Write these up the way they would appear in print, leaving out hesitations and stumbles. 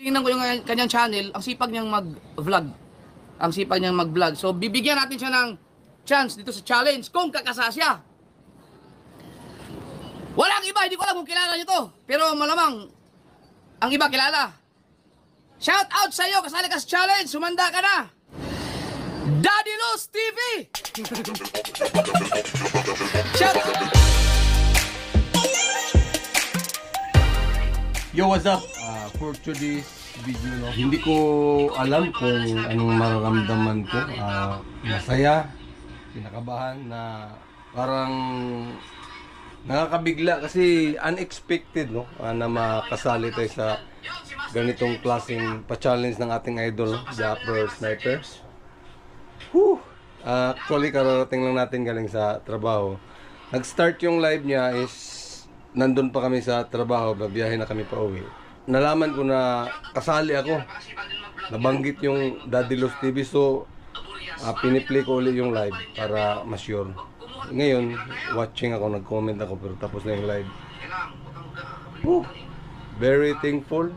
Tingnan ko yung kanyang channel, ang sipag niyang mag-vlog. Ang sipag niyang mag-vlog. So, bibigyan natin siya ng chance dito sa challenge kung kakasa siya. Walang iba, hindi ko alam kung kilala niyo to. Pero malamang, ang iba kilala. Shout out sa iyo, kasali ka sa challenge, sumanda ka na. Daddy Luz TV! Shout out! Yo, what's up? For today's video, no, hindi ko alam kung anong mararamdaman ko. Masaya, kinakabahan na parang nakakabigla kasi unexpected, no, na makasali tayo sa ganitong klaseng pa-challenge ng ating idol, the Upper Snipers. Actually, kararating lang natin galing sa trabaho. Nag-start yung live niya is nandun pa kami sa trabaho, babiyahe na kami pa uwi. Nalaman ko na kasali ako. Nabanggit yung Daddy Luz TV, so piniplay ko ulit yung live para ma-sure. Ngayon, watching ako, nag-comment ako, pero tapos na yung live. Very thankful.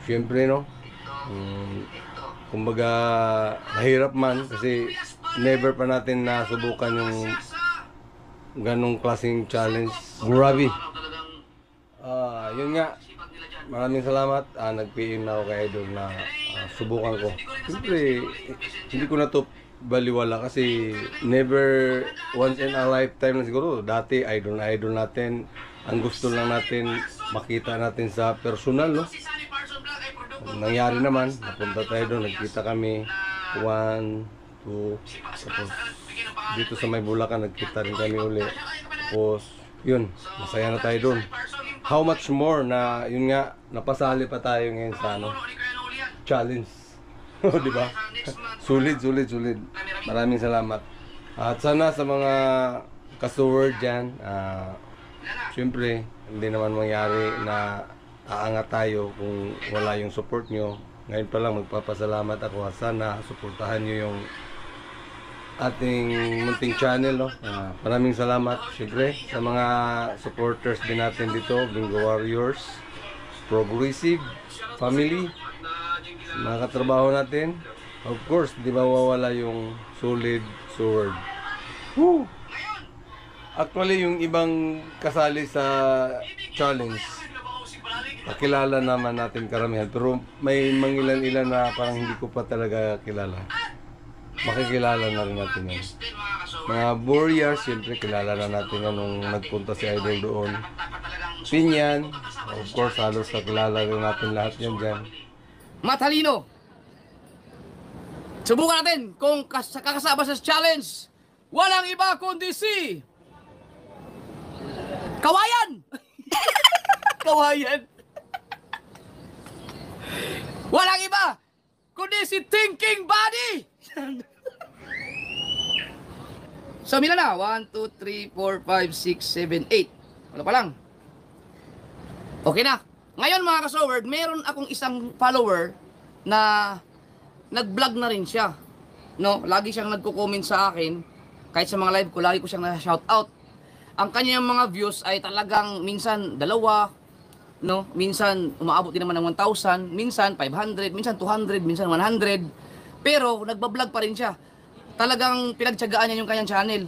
Siyempre, no, kumbaga mahirap man kasi never pa natin nasubukan yung ganong klaseng challenge. Grabe. Yun nga, maraming salamat. Nag-PM na ako kay Idol na subukan ko. Siyempre, hindi ko na to baliwala kasi never once in a lifetime na siguro. Dati, idol na idol natin. Ang gusto lang natin makita natin sa personal, no? Nangyari naman, napunta tayo doon, nagkita kami 1, 2, tapos dito sa may Bulacan nagkita rin kami uli. Tapos yun, masaya na tayo doon. How much more na yun nga, napasali pa tayo ngayon sa challenge. Di ba? Sulit. Maraming salamat. At sana sa mga kasuward dyan, siyempre, hindi naman mangyari na aangat tayo kung wala yung support nyo. Ngayon pa lang magpapasalamat ako. Sana suportahan nyo yung ating munting channel, no? Maraming salamat syempre sa mga supporters din natin dito, Bingo Warriors, Progressive Family, mga katrabaho natin. Of course, di ba mawawala yung Solid Sword. Actually, yung ibang kasali sa challenge, kakilala naman natin karamihan, pero may mangilan-ilan na parang hindi ko pa talaga kilala. Makikilala na rin natin yan. Mga Warriors, siyempre kilala na natin yan nung nagpunta si Idol doon. Pinyan, of course, halos kakilala rin natin lahat yan dyan. Matalino! Subukan natin kung kakasama sa challenge. Walang iba kundi si Kawayan! Kawayan! Walang iba kundi si Thinking Body! So, mila na. 1, 2, 3, 4, 5, 6, 7, 8. Wala pa lang. Okay na. Ngayon mga kasoward, meron akong isang follower na nag-vlog na rin siya. No? Lagi siyang nagko-comment sa akin. Kahit sa mga live ko, lagi ko siyang na-shoutout. Ang kanyang mga views ay talagang minsan 2, no? Minsan umaabot din naman ng 1,000, minsan 500, minsan 200, minsan 100. Pero nagba-vlog pa rin siya. Talagang pinagtiyagaan niya yung kanyang channel.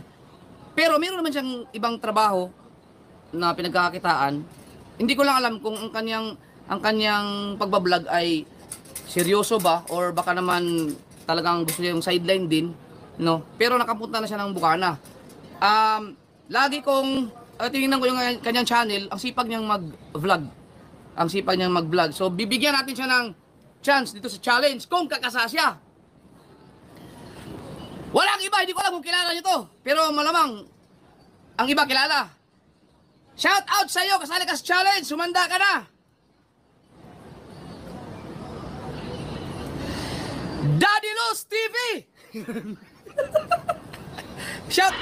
Pero meron naman siyang ibang trabaho na pinagkakakitaan. Hindi ko lang alam kung ang kanyang pagba-vlog ay seryoso ba or baka naman talagang gusto niya yung sideline din, no? Pero nakapunta na siya ng Bukana. Lagi kong tingnan ko yung kanyang channel, ang sipag niyang mag-vlog. Ang sipag niyang mag-vlog. So bibigyan natin siya ng chance dito sa challenge kung kakasa siya. Walang iba, hindi ko alam kung kilala niyo to. Pero malamang ang iba kilala. Shout out sa iyo, kasali ka sa challenge, sumanda ka na. Daddy Luz TV. Shout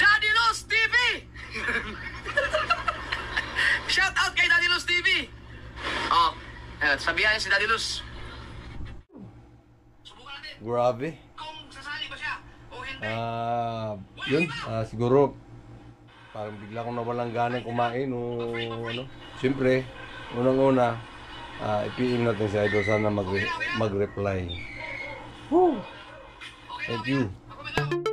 Daddy Luz TV. Shout out kay Daddy Luz TV. Oh, sabihan niya si Daddy Luz. Subukan natin. Grabe. Kung sasali ba siya o hindi. Yun, siguro parang bigla akong nawalang ganang kumain o ano. Siyempre, unang-una, i-PM natin si Idol. Sana mag-reply. Woo! Thank you.